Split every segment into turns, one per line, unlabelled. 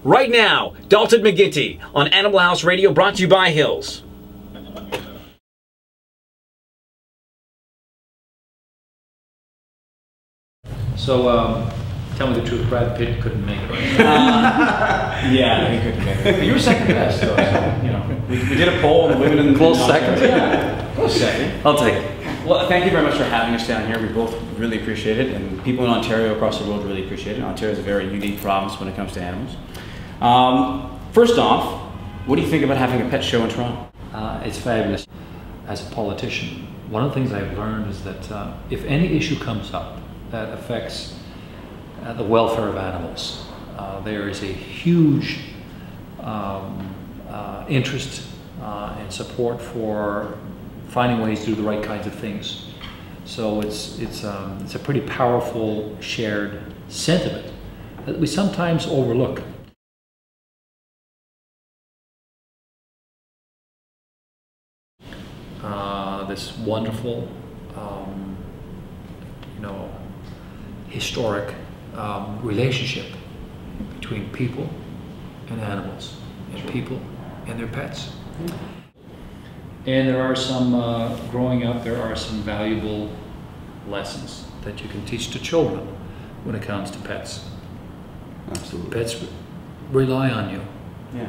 right now. Dalton McGuinty on Animal House Radio, brought to you by Hills.
So, tell me the truth, Brad Pitt couldn't make it, right?
Yeah, he couldn't make it. But you were second best, though, so, you know. We did a poll, and the women in the
Close second?
Yeah, close second.
I'll take it.
Well, thank you very much for having us down here. We both really appreciate it, and people in Ontario across the world really appreciate it. Ontario is a very unique province when it comes to animals. First off, what do you think about having a pet show in Toronto?
It's fabulous. As a politician, one of the things I've learned is that if any issue comes up that affects the welfare of animals, there is a huge interest and support for finding ways to do the right kinds of things. So it's a pretty powerful shared sentiment that we sometimes overlook. This wonderful, historic relationship between people and animals, and people and their pets. And there are some, growing up, there are some valuable lessons that you can teach to children when it comes to pets.
Absolutely.
Pets rely on you.
Yeah.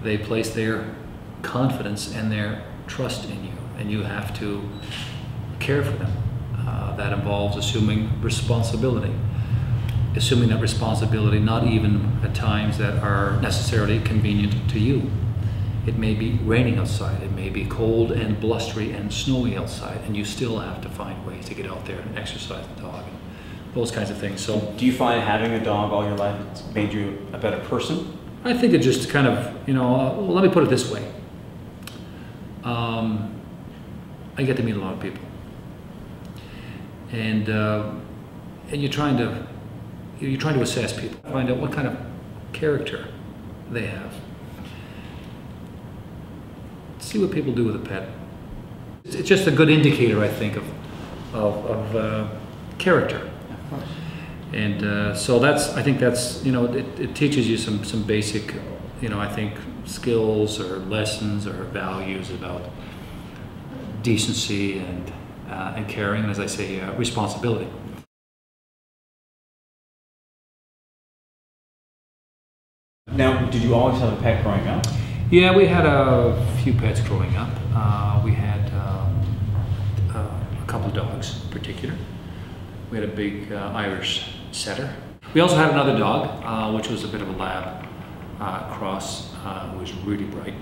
They place their confidence and their trust in you, and you have to care for them. That involves assuming responsibility. Assuming that responsibility not even at times that are necessarily convenient to you. It may be raining outside, it may be cold and blustery and snowy outside, and you still have to find ways to get out there and exercise the dog, and those kinds of things. So,
do you find having a dog all your life has made you a better person?
I think it just kind of, well, let me put it this way. I get to meet a lot of people, and you're trying to assess people, find out what kind of character they have. See what people do with a pet. It's just a good indicator, I think, of character.
Of course.
And so I think that's, it teaches you some basic, I think, skills or lessons or values about decency and caring, and as I say, responsibility.
Now, did you always have a pet growing up?
Yeah, we had a few pets growing up. We had a couple of dogs in particular. We had a big Irish setter. We also had another dog, which was a bit of a lab cross, who was really bright.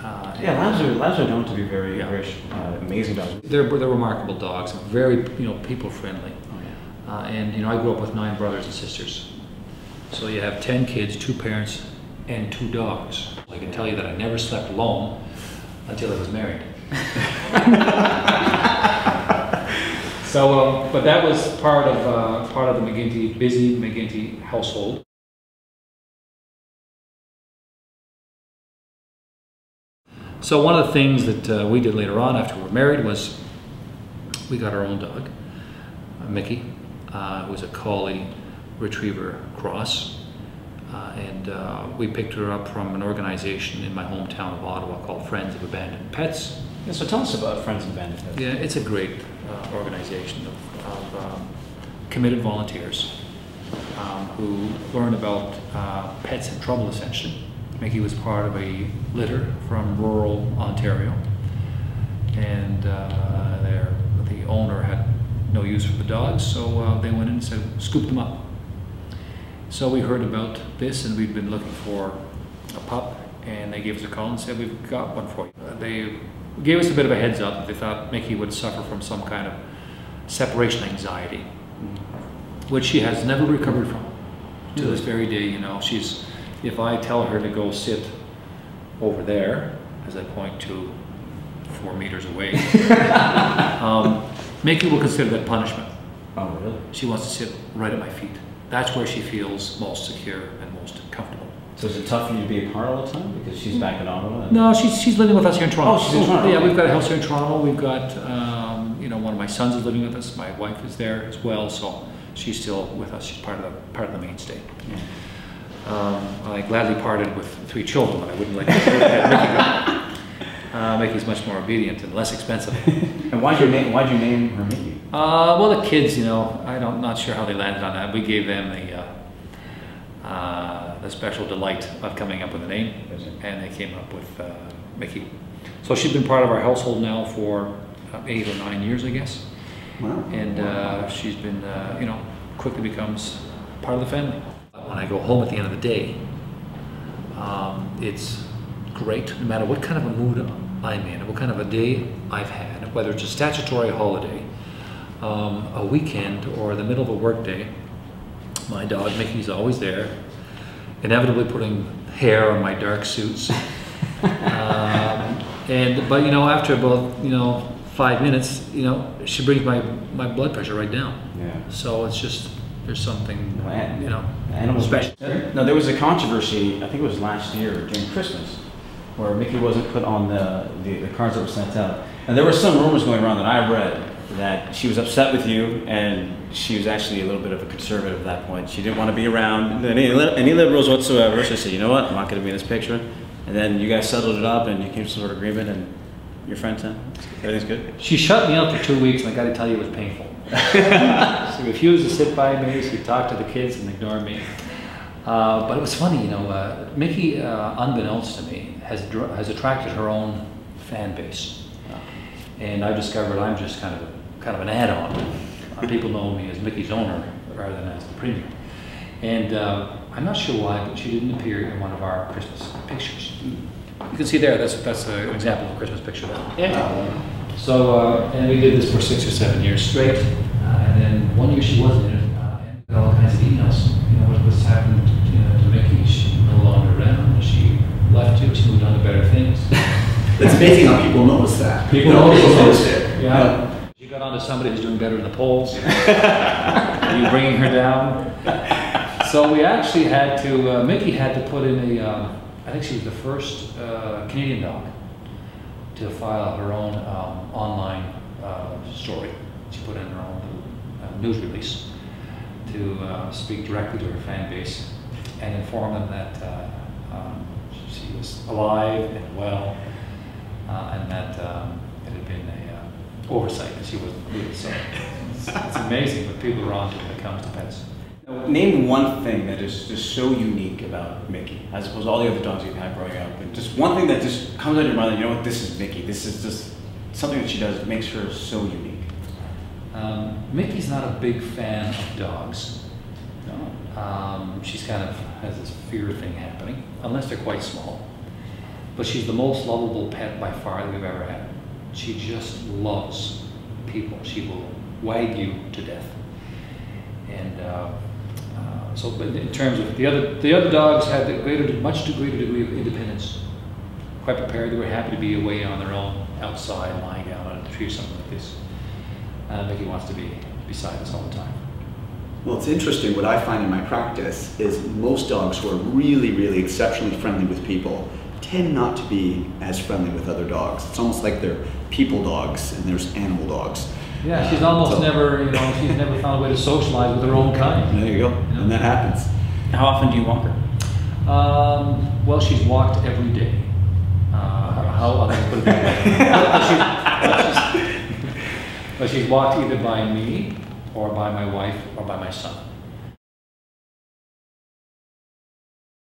Labs are known to be very amazing dogs.
They're remarkable dogs, very people friendly.
Oh, yeah.
And I grew up with 9 brothers and sisters. So you have 10 kids, 2 parents, and 2 dogs. I can tell you that I never slept alone until I was married. So, but that was part of the busy McGuinty household. So one of the things that we did later on after we were married was we got our own dog, Mikkie, who was a collie retriever cross. And we picked her up from an organization in my hometown of Ottawa called Friends of Abandoned Pets.
Yeah, so tell us about Friends of Abandoned Pets.
Yeah, it's a great organization of committed volunteers who learn about pets in trouble, essentially. Mikkie was part of a litter from rural Ontario, and the owner had no use for the dogs, so they went in and said, scoop them up. So we heard about this, and we'd been looking for a pup, and they gave us a call and said, we've got one for you. They gave us a bit of a heads up that they thought Mikkie would suffer from some kind of separation anxiety, which she has never recovered from to this very day. If I tell her to go sit over there, as I point to 4 meters away, Mikkie will consider that punishment.
Oh, really?
She wants to sit right at my feet. That's where she feels most secure and most comfortable.
So is it tough for you to be apart all the time because she's back in Ottawa?
No, she's living with us here in Toronto.
Oh, she's in Toronto.
Yeah, we've got a house here in Toronto. We've got, one of my sons is living with us. My wife is there as well, so she's still with us. She's part of the mainstay. I gladly parted with 3 children, but I wouldn't like to let Mikkie go. Mickie's much more obedient and less expensive.
And why'd you name her Mikkie?
Well, the kids, I'm not sure how they landed on that. We gave them the special delight of coming up with a name, and they came up with Mikkie. So she's been part of our household now for 8 or 9 years, I guess.
Wow.
And she's been, quickly becomes part of the family. When I go home at the end of the day, it's great, no matter what kind of a mood I'm in, what kind of a day I've had, whether it's a statutory holiday, a weekend, or the middle of a work day. My dog Mickie's always there, inevitably putting hair on my dark suits. But after about 5 minutes, she brings my blood pressure right down.
Yeah.
So it's just there's something
animal
special.
No, there was a controversy. I think it was last year during Christmas, where Mikkie wasn't put on the cards that were sent out, and there were some rumors going around that I read that she was upset with you, and she was actually a little bit of a conservative at that point. She didn't want to be around any liberals whatsoever. She said, "You know what? I'm not going to be in this picture." And then you guys settled it up, and you came to some sort of agreement, and you're friends now. Everything's good.
She shut me out for 2 weeks, and I got to tell you, it was painful. She refused to sit by me. She talked to the kids and ignored me. But it was funny, Mikkie, unbeknownst to me, has attracted her own fan base, and I've discovered I'm just kind of an add-on. People know me as Mickie's owner rather than as the premier. And I'm not sure why, but she didn't appear in one of our Christmas pictures. You can see there, that's an example of a Christmas picture there. Yeah. So, and we did this for 6 or 7 years straight. And then one year she wasn't in it, and got all kinds of emails. What's happened to Mikkie? She's no longer around. She left you, she moved on to better things.
It's amazing how people notice that.
People
notice it.
Yeah. She got on to somebody who's doing better in the polls. Are you bringing her down? So we actually had to, Mikkie had to put in I think she was the first Canadian dog to file her own online story. She put in her own news release to speak directly to her fan base and inform them that she was alive and well, and that it had been an oversight that she wasn't included. So it's amazing what people are on to when it comes to pets.
Name one thing that is just so unique about Mikkie, as opposed to all the other dogs you've had growing up. And just one thing that just comes out of your mind, you know what, this is Mikkie. This is just something that she does that makes her so unique.
Mickie's not a big fan of dogs. No. She's kind of has this fear thing happening, unless they're quite small. But she's the most lovable pet by far that we've ever had. She just loves people. She will wag you to death. And but in terms of the other dogs had much greater degree of independence. Quite prepared. They were happy to be away on their own, outside, lying down on a tree or something like this. Mikkie wants to be beside us all the time.
Well, it's interesting. What I find in my practice is most dogs who are really, really exceptionally friendly with people tend not to be as friendly with other dogs. It's almost like they're people dogs and there's animal dogs.
Yeah, she's almost never, she's never found a way to socialize with her own kind.
There you go, and that happens.
How often do you walk her?
Well, she's walked every day. I'll put it that way. But she's walked either by me, or by my wife, or by my son.